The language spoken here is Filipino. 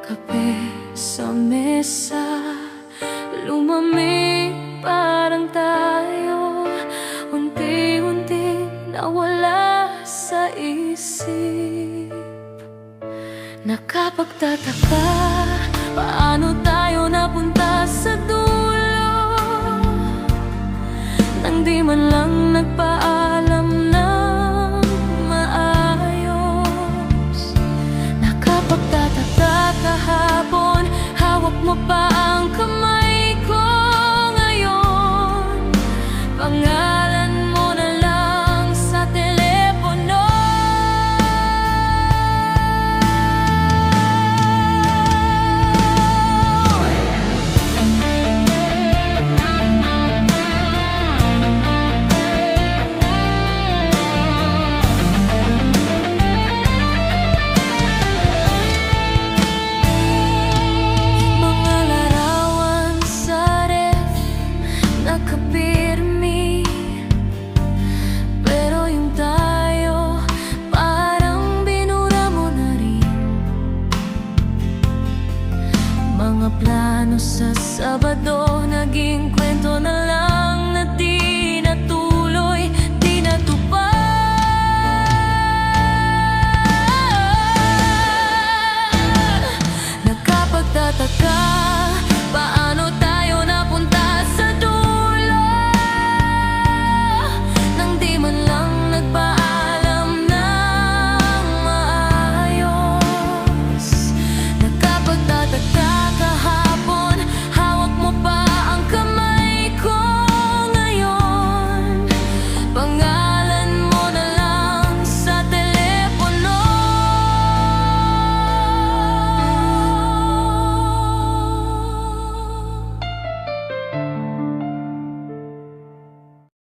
Kape sa mesa, lumamig parang tayo. Unti-unti nawala sa isip. Nakapagtataka, paano tayo napunta sa dulo nang di man lang nagpaalam ng maayos. Nakapagtataka kahapon, hawak mo pa ang kamay ko ngayon. Pangalan mo na lang sa telepono. Mga larawan sa ref, nakapirmi. Pero yung tayo, parang binura mo na rin. Mga plano sa Sabado, naging kwento na lang.